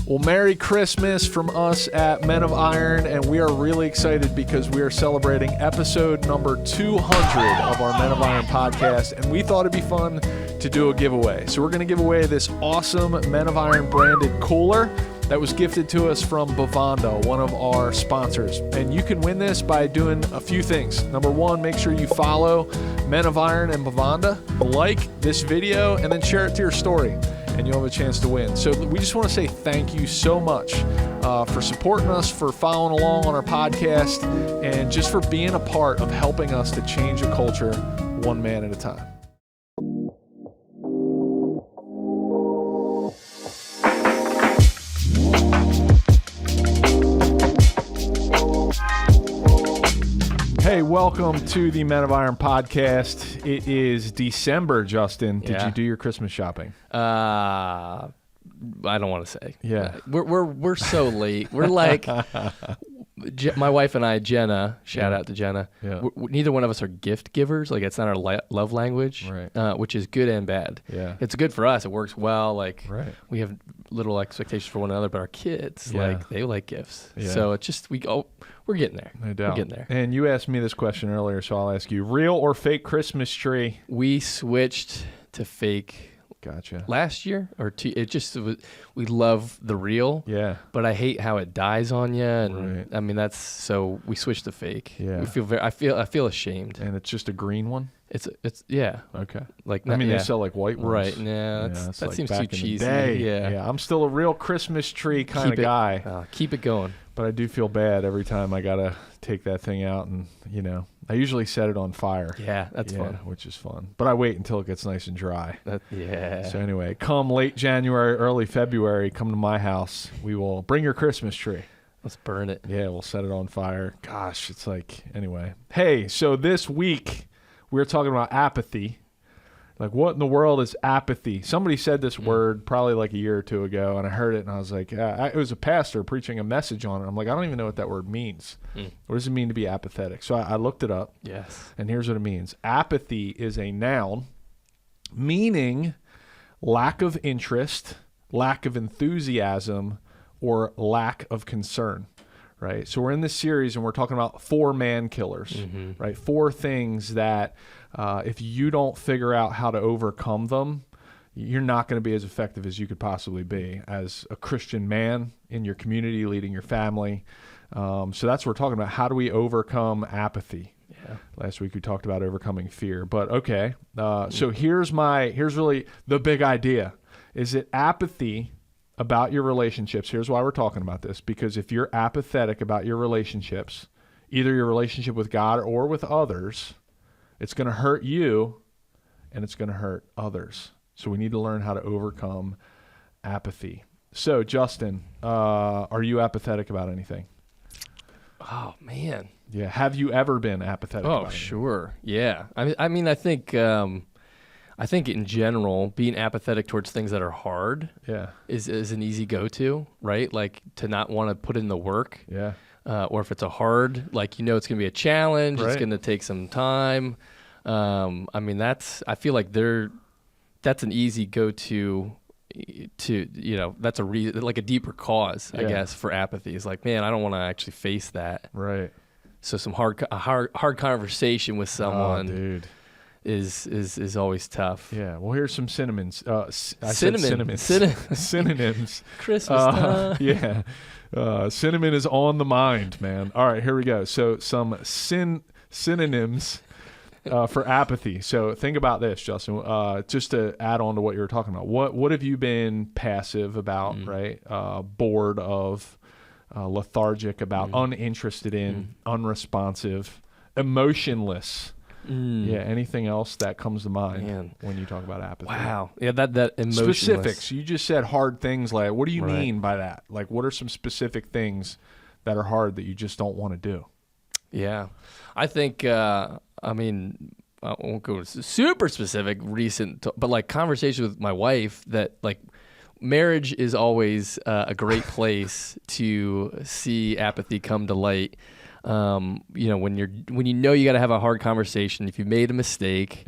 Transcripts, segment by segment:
Well, Merry Christmas from us at Men of Iron, and we are really excited because we are celebrating episode number 200 of our Men of Iron podcast, and we thought it'd be fun to do a giveaway. So we're going to give away this awesome Men of Iron branded cooler that was gifted to us from Bovanda, one of our sponsors. And you can win this by doing a few things. Number one, make sure you follow Men of Iron and Bovanda, like this video, and then share it to your story, and you'll have a chance to win. So we just want to say thank you so much for supporting us, for following along on our podcast, and just for being a part of helping us to change a culture one man at a time. Hey, welcome to the Men of Iron podcast. It is December, Justin. Did you do your Christmas shopping? I don't want to say. Yeah. We're so late. We're like, my wife and I, Jenna, shout out to Jenna. Yeah. Neither one of us are gift givers. Like, it's not our love language, right. Which is good and bad. Yeah. It's good for us. It works well. Like, right. We have little expectations for one another, but our kids, like, they like gifts. Yeah. So it's just, we're getting there. No doubt. We're getting there. And you asked me this question earlier, so I'll ask you, real or fake Christmas tree? We switched to fake. Gotcha. Last year we love the real. Yeah. But I hate how it dies on you, and right. I mean so we switched to fake. Yeah. I feel ashamed. And it's just a green one? It's yeah. Okay. Like they sell like white ones. Right. Yeah. That like seems back too in the cheesy. day. Yeah. I'm still a real Christmas tree kind of guy. Keep it going. But I do feel bad every time I gotta take that thing out, and I usually set it on fire. Yeah, that's fun. Which is fun. But I wait until it gets nice and dry. Yeah. So anyway, come late January, early February, come to my house. We will bring your Christmas tree. Let's burn it. Yeah, we'll set it on fire. Gosh, it's like, anyway. Hey, so this week we're talking about apathy. Like, what in the world is apathy? Somebody said this word probably like a year or two ago, and I heard it, and I was like, it was a pastor preaching a message on it. I'm like, I don't even know what that word means. What does it mean to be apathetic? So I looked it up. Yes. And here's what it means. Apathy is a noun meaning lack of interest, lack of enthusiasm, or lack of concern. Right? So we're in this series, and we're talking about 4 man killers, right? 4 things that if you don't figure out how to overcome them, you're not going to be as effective as you could possibly be as a Christian man in your community, leading your family. So that's what we're talking about. How do we overcome apathy? Yeah. Last week we talked about overcoming fear. But okay, so here's really the big idea. Is it apathy about your relationships? Here's why we're talking about this. Because if you're apathetic about your relationships, either your relationship with God or with others, it's going to hurt you and it's going to hurt others. So we need to learn how to overcome apathy. So Justin, are you apathetic about anything? Oh, man. Yeah. Have you ever been apathetic about anything? Sure. Yeah. I mean, I think in general, being apathetic towards things that are hard is an easy go-to, right? Like, to not want to put in the work. Yeah. Or if it's a hard, like, it's going to be a challenge. Right. It's going to take some time. I mean, I feel like that's an easy go-to that's a reason, like a deeper cause, I guess, for apathy. It's like, man, I don't want to actually face that. Right. So some hard conversation with someone. Oh, dude. Is always tough. Yeah. Well, here's some synonyms. Synonyms. Christmas time. Yeah. Cinnamon is on the mind, man. All right, here we go. So some synonyms for apathy. So think about this, Justin. Just to add on to what you were talking about. What have you been passive about, right? Bored of, lethargic about, uninterested in, unresponsive, emotionless. Yeah, anything else that comes to mind when you talk about apathy? Wow. Yeah, that emotionless. Specifics. You just said hard things. Like, what do you mean by that? Like, what are some specific things that are hard that you just don't want to do? Yeah. I think, I won't go super specific, but like conversation with my wife that, like, marriage is always a great place to see apathy come to light. When you got to have a hard conversation, if you made a mistake,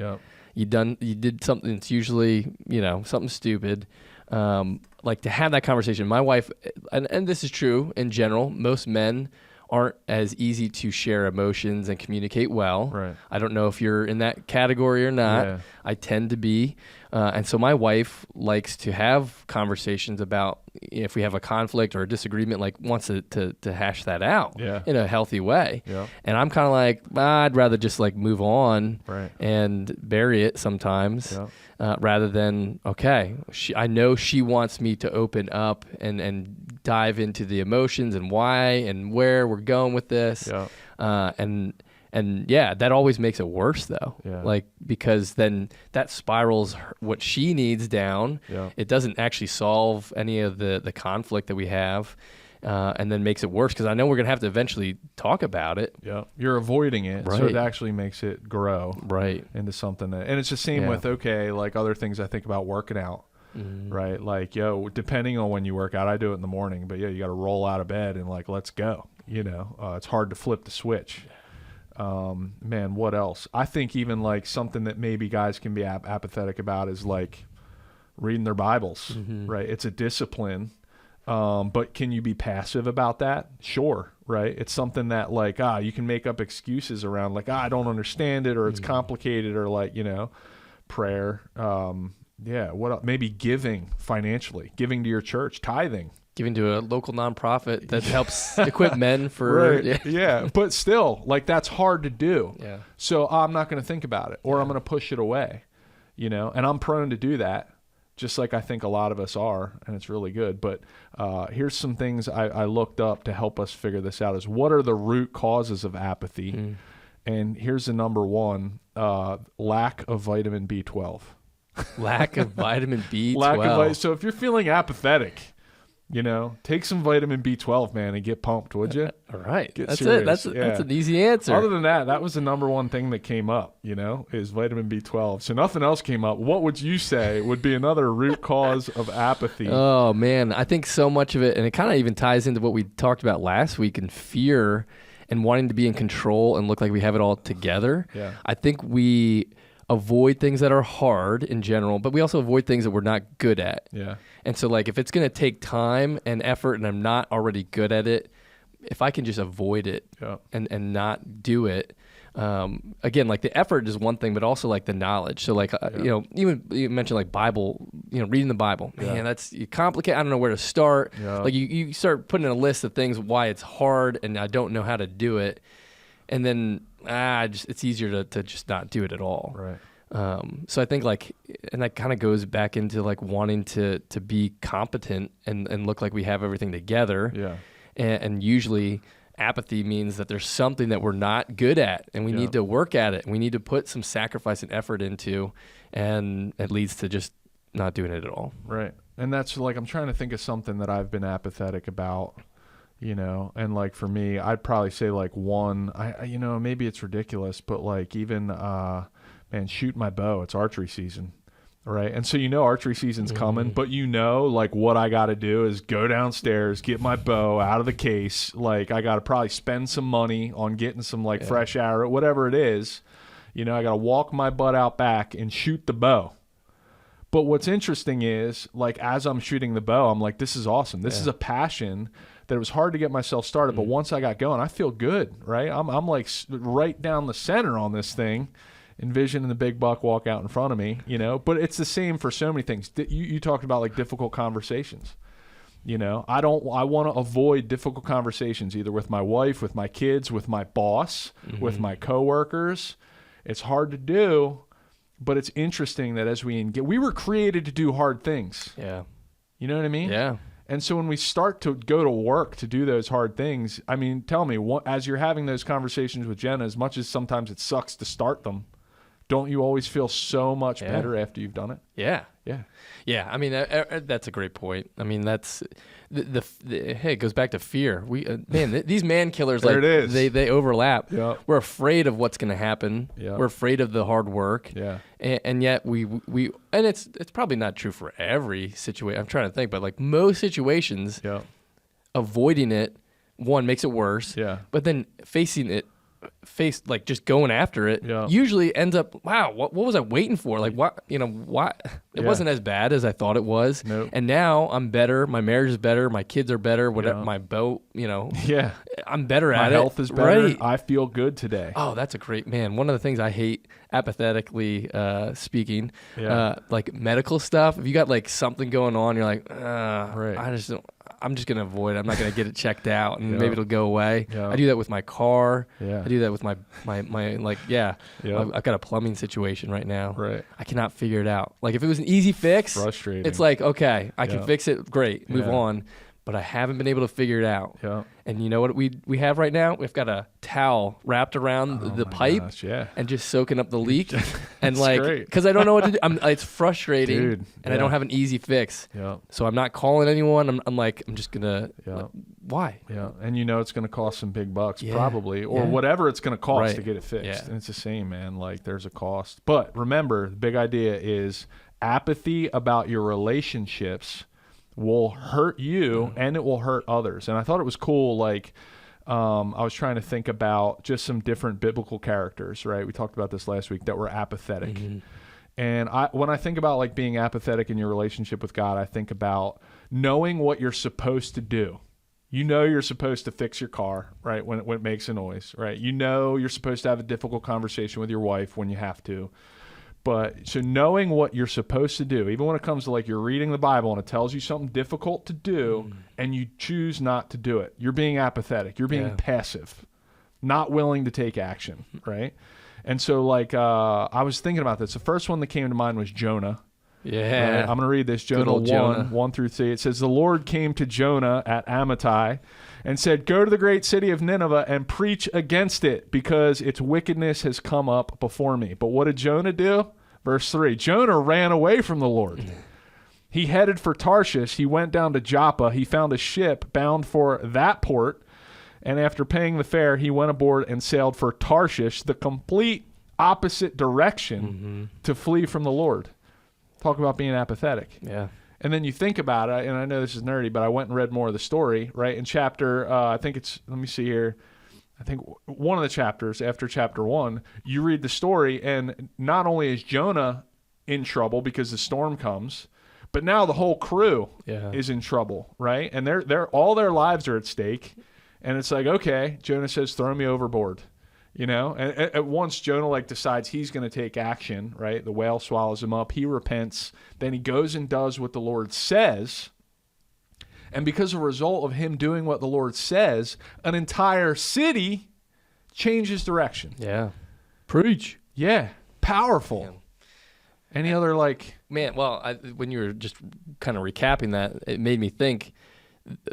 you did something that's usually, something stupid, like to have that conversation. My wife, and this is true in general, most men aren't as easy to share emotions and communicate well. Right. I don't know if you're in that category or not. Yeah. I tend to be. And so my wife likes to have conversations about if we have a conflict or a disagreement, like wants to hash that out in a healthy way. Yeah. And I'm kind of like, I'd rather just like move on and bury it sometimes rather than, okay, I know she wants me to open up and dive into the emotions and why and where we're going with this. Yeah. And that always makes it worse though. Yeah. Like, because then that spirals what she needs down. Yeah. It doesn't actually solve any of the conflict that we have. And then makes it worse because I know we're going to have to eventually talk about it. Yeah. You're avoiding it. Right. So it actually makes it grow into something and it's the same with, like other things I think about working out. Mm-hmm. Right. Like, depending on when you work out, I do it in the morning, but you got to roll out of bed and like, let's go, it's hard to flip the switch. Man, what else? I think even like something that maybe guys can be apathetic about is like reading their Bibles, right? It's a discipline. But can you be passive about that? Sure. Right. It's something that like, you can make up excuses around like, I don't understand it or it's complicated or like, prayer. What else? Maybe giving financially, giving to your church, tithing. Giving to a local nonprofit that helps equip men for... But still, like that's hard to do. Yeah. So I'm not going to think about it or I'm going to push it away, and I'm prone to do that just like I think a lot of us are, and it's really good. But here's some things I looked up to help us figure this out is what are the root causes of apathy? And here's the number one, lack of vitamin B12. Lack of vitamin B12. So if you're feeling apathetic, take some vitamin B12, man, and get pumped, would you? All right. That's serious. it. That's an easy answer. Other than that was the number one thing that came up, is vitamin B12. So nothing else came up. What would you say would be another root cause of apathy? Oh, man. I think so much of it, and it kind of even ties into what we talked about last week and fear and wanting to be in control and look like we have it all together. Yeah. I think we avoid things that are hard in general, but we also avoid things that we're not good at. Yeah. And so like if it's going to take time and effort and I'm not already good at it, if I can just avoid it and not do it, again, like the effort is one thing, but also like the knowledge. So like, even you mentioned like Bible, reading the Bible, man, that's complicated. I don't know where to start. Yeah. Like you start putting in a list of things, why it's hard and I don't know how to do it. And then it's easier to just not do it at all. Right. So I think like, and that kind of goes back into like wanting to be competent and look like we have everything together. Yeah. And usually apathy means that there's something that we're not good at and we need to work at it. And we need to put some sacrifice and effort into, and it leads to just not doing it at all. Right. And that's like, I'm trying to think of something that I've been apathetic about. And like for me, I'd probably say like one, maybe it's ridiculous, but like even, shoot my bow, it's archery season. Right. And so, archery season's coming, but like what I got to do is go downstairs, get my bow out of the case. Like I got to probably spend some money on getting some like fresh arrow, whatever it is, I got to walk my butt out back and shoot the bow. But what's interesting is like, as I'm shooting the bow, I'm like, this is awesome. This is a passion that it was hard to get myself started. But once I got going, I feel good, right? I'm like right down the center on this thing, envisioning the big buck walk out in front of me, But it's the same for so many things. You talked about like difficult conversations. I want to avoid difficult conversations either with my wife, with my kids, with my boss, with my coworkers. It's hard to do, but it's interesting that as we were created to do hard things. Yeah. You know what I mean? Yeah. And so when we start to go to work to do those hard things, I mean, tell me, as you're having those conversations with Jenna, as much as sometimes it sucks to start them, don't you always feel so much better after you've done it? Yeah. Yeah. Yeah. I mean, that's a great point. I mean, that's hey, it goes back to fear. These man killers, like they overlap. Yep. We're afraid of what's going to happen. Yep. We're afraid of the hard work. Yeah. And yet we and it's probably not true for every situation. I'm trying to think, but like most situations, avoiding it, one, makes it worse. Yeah. But then facing it faced like just going after it, usually ends up, wow, what was I waiting for? Like what, why it wasn't as bad as I thought it was. Nope. And now I'm better. My marriage is better. My kids are better. Whatever, my boat, I'm better at it. My health is better. Right. I feel good today. Oh, that's a great, man. One of the things I hate, apathetically speaking, like medical stuff. If you got like something going on, you're like, I'm just going to avoid it. I'm not going to get it checked out, and maybe it'll go away. I do that with my car. I do that with my I've got a plumbing situation right now. Right. I cannot figure it out. Like if it was an easy fix, frustrating. It's like, okay, I can fix it. Great. Move on. But I haven't been able to figure it out. And you know what we have right now? We've got a towel wrapped around the pipe and just soaking up the leak. And like, because I don't know what to do. It's frustrating, dude, and I don't have an easy fix. So I'm not calling anyone. I'm like, I'm just gonna. Why? And it's gonna cost some big bucks, probably, or whatever it's gonna cost to get it fixed. And it's the same, man. Like there's a cost. But remember, the big idea is apathy about your relationships will hurt you and it will hurt others. And I thought it was cool. Like, I was trying to think about just some different biblical characters, right? We talked about this last week that were apathetic. And when I think about like being apathetic in your relationship with God, I think about knowing what you're supposed to do. You're supposed to fix your car, right? When it makes a noise, right? You're supposed to have a difficult conversation with your wife when you have to. But so knowing what you're supposed to do, even when it comes to like you're reading the Bible and it tells you something difficult to do and you choose not to do it, you're being apathetic. You're being passive, not willing to take action, right? And so like I was thinking about this. The first one that came to mind was Jonah. Yeah. Right? I'm going to read this. Jonah 1 through 3. It says, "The Lord came to Jonah at Apathy and said, 'Go to the great city of Nineveh and preach against it, because its wickedness has come up before me.' But what did Jonah do?" Verse 3, "Jonah ran away from the Lord. He headed for Tarshish. He went down to Joppa. He found a ship bound for that port. And after paying the fare, he went aboard and sailed for Tarshish, the complete opposite direction to flee from the Lord." Talk about being apathetic. Yeah. And then you think about it, and I know this is nerdy, but I went and read more of the story, right? In chapter, I think it's, let me see here. I think one of the chapters after chapter 1, you read the story, and not only is Jonah in trouble because the storm comes, but now the whole crew is in trouble, right? And they're all their lives are at stake. And it's like, okay, Jonah says, "Throw me overboard." And at once Jonah like decides he's going to take action, right? The whale swallows him up. He repents. Then he goes and does what the Lord says. And because of a result of him doing what the Lord says, an entire city changes direction. Yeah. Preach. Yeah. Powerful. Yeah. Any other like... Man, well, when you were just kind of recapping that, it made me think,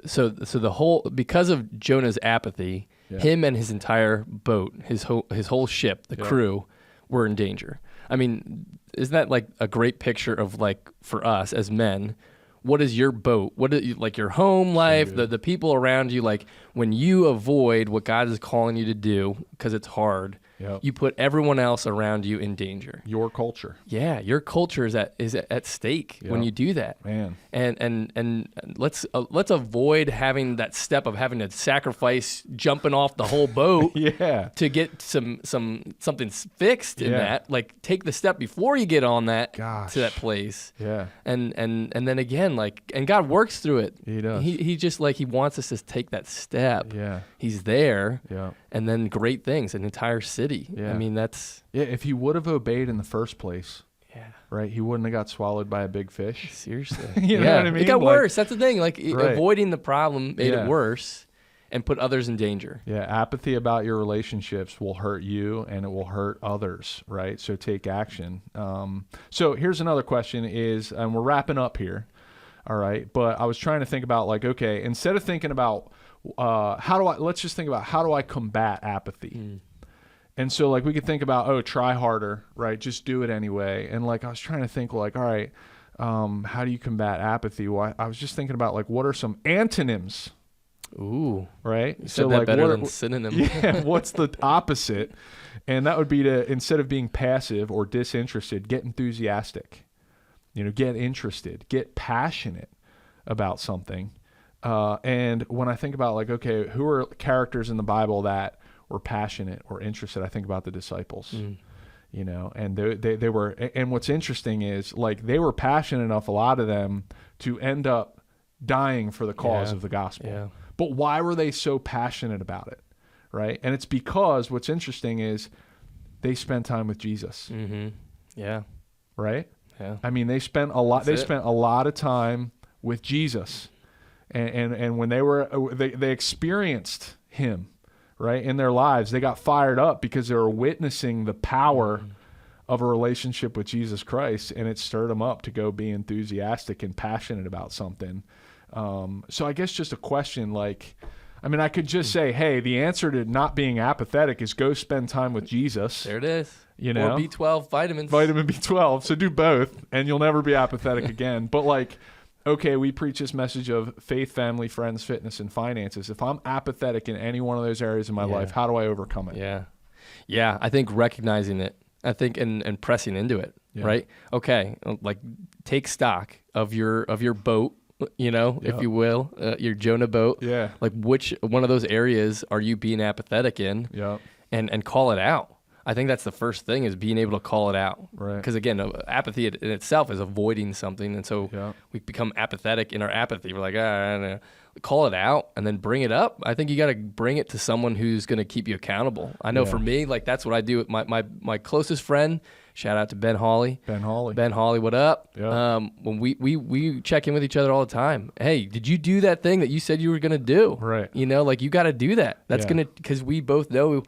so the whole, because of Jonah's apathy, him and his entire boat, his whole ship, the crew, were in danger. I mean, isn't that like a great picture of like, for us as men, what is your boat? What is like your home life, the people around you? Like when you avoid what God is calling you to do because it's hard, you put everyone else around you in danger. Your culture. Yeah, your culture is at stake when you do that. Man. And let's avoid having that step of having to sacrifice jumping off the whole boat to get something fixed in that. Like take the step before you get on that to that place. Yeah. And then again, like, and God works through it. He does. He just like he wants us to take that step. Yeah. He's there. Yeah. And then great things, an entire city. Yeah. I mean, that's... Yeah, if he would have obeyed in the first place, right, he wouldn't have got swallowed by a big fish. Seriously. You know what I mean? It got worse. That's the thing. Like, avoiding the problem made it worse and put others in danger. Yeah, apathy about your relationships will hurt you and it will hurt others, right? So take action. So here's another question is, and we're wrapping up here, all right, but I was trying to think about like, okay, instead of thinking about let's just think about how do I combat apathy? And so like we could think about, try harder, right? Just do it anyway. And like I was trying to think like, all right, how do you combat apathy? Well, I was just thinking about like what are some antonyms? Ooh. Right? You said that better than synonym. Yeah, what's the opposite? And that would be to, instead of being passive or disinterested, get enthusiastic. Get interested, get passionate about something. And when I think about like, okay, who are characters in the Bible that were passionate or interested. I think about the disciples, you know, and they were, and what's interesting is like they were passionate enough, a lot of them, to end up dying for the cause of the gospel. Yeah. But why were they so passionate about it? Right. And it's because what's interesting is they spent time with Jesus. Mm-hmm. Yeah. Right. Yeah. I mean, they spent a lot. That's they spent a lot of time with Jesus, and when they experienced him, right, in their lives, they got fired up because they were witnessing the power of a relationship with Jesus Christ, and it stirred them up to go be enthusiastic and passionate about something. So I guess just a question, like, I mean, I could just say, hey, the answer to not being apathetic is go spend time with Jesus. There it is. You know, or B12 vitamins. Vitamin B12. So do both, and you'll never be apathetic again. But like, okay, we preach this message of faith, family, friends, fitness, and finances. If I'm apathetic in any one of those areas in my life, how do I overcome it? Yeah. Yeah. I think recognizing it, and pressing into it, right? Okay. Like take stock of your boat, you know, if you will, your Jonah boat. Yeah. Like which one of those areas are you being apathetic in? Yeah. And call it out. I think that's the first thing, is being able to call it out. Right. Because again, apathy in itself is avoiding something, and so we become apathetic in our apathy. We're like, I don't know. Call it out and then bring it up. I think you got to bring it to someone who's going to keep you accountable. I know for me, like that's what I do with my closest friend. Shout out to Ben Hawley. Ben Hawley, what up? Yeah. When we check in with each other all the time. Hey, did you do that thing that you said you were going to do? Right. You know, like you got to do that. That's going to, because we both know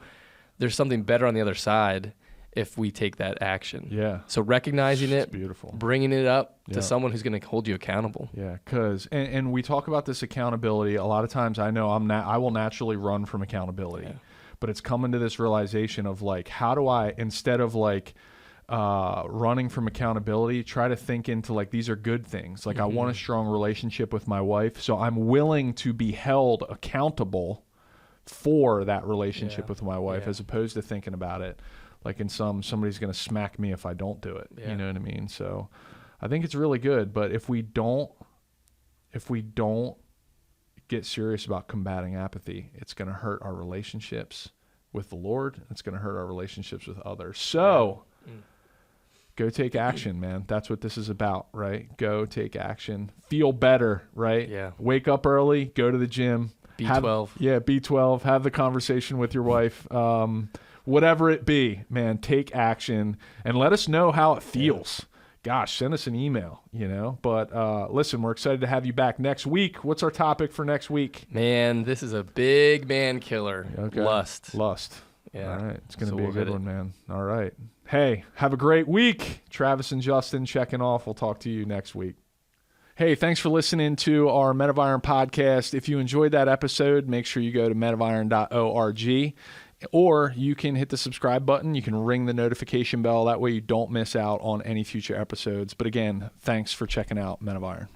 there's something better on the other side if we take that action. Yeah. So recognizing it, beautiful, bringing it up to someone who's going to hold you accountable. Yeah, because and we talk about this accountability a lot of times. I know I will naturally run from accountability, but it's coming to this realization of like, how do I, instead of like running from accountability, try to think into like, these are good things. Like I want a strong relationship with my wife, so I'm willing to be held accountable for that relationship with my wife, as opposed to thinking about it like in somebody's going to smack me if I don't do it. You know what I mean? So I think it's really good, but if we don't get serious about combating apathy, it's going to hurt our relationships with the Lord. It's going to hurt our relationships with others. So go take action, man. That's what this is about, right? Go take action. Feel better, right? Yeah. Wake up early, go to the gym. B12. B12. Have the conversation with your wife. Whatever it be, man, take action and let us know how it feels. Gosh, send us an email, you know. But listen, we're excited to have you back next week. What's our topic for next week? Man, this is a big man killer. Okay. Lust. Yeah. All right. It's going to be a good one, man. All right. Hey, have a great week. Travis and Justin checking off. We'll talk to you next week. Hey, thanks for listening to our Men of Iron podcast. If you enjoyed that episode, make sure you go to menofiron.org, or you can hit the subscribe button. You can ring the notification bell. That way you don't miss out on any future episodes. But again, thanks for checking out Men of Iron.